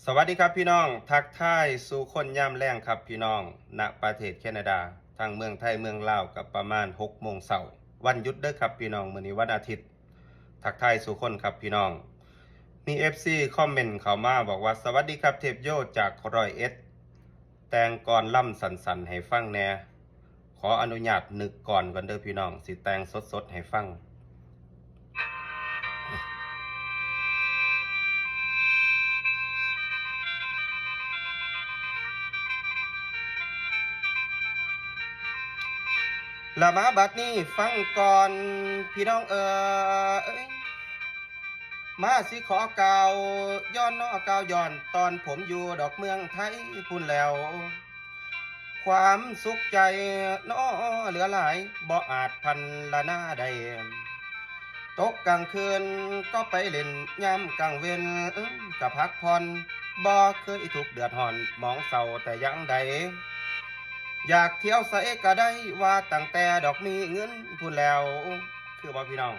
สวัสดีครับพี่น้องทักทายสู่คนย่ำแรงครับพี่น้องณประเทศแคนาดาทางเมืองไทยเมืองลาวกับประมาณ6 โมงเช้าวันหยุดเด้อครับพี่น้องมื้อนี้วันอาทิตย์ทักทายสู่คนครับพี่น้องมี FC คอมเมนต์เข้ามาบอกว่าสวัสดีครับเทพโยจากร้อยเอ็ดแต่งก่อนล่ำสันๆให้ฟังแหน่ขออนุญาตนึกก่อนเด้อพี่น้องสิแต่งสดๆให้ฟัง ละมาบัดนี้ฟังก่อนพี่น้องยมาสิขอกล่าวย้อนน้อกล่าวย้อนตอนผมอยู่ดอกเมืองไทยพุ่นแล้วความสุขใจน้อเหลือหลายบ่อาจพันละหน้าใดตกกลางคืนก็ไปเล่นยามกลางเว้นกับพักผ่อนบ่เคยถูกเดือดร้อนมองเศร้าแต่ยังใด อยากเที่ยวใส่ก็ได้ว่าตั้งแต่ดอกมีเงินพูดแล้วคือบ่พี่น้อง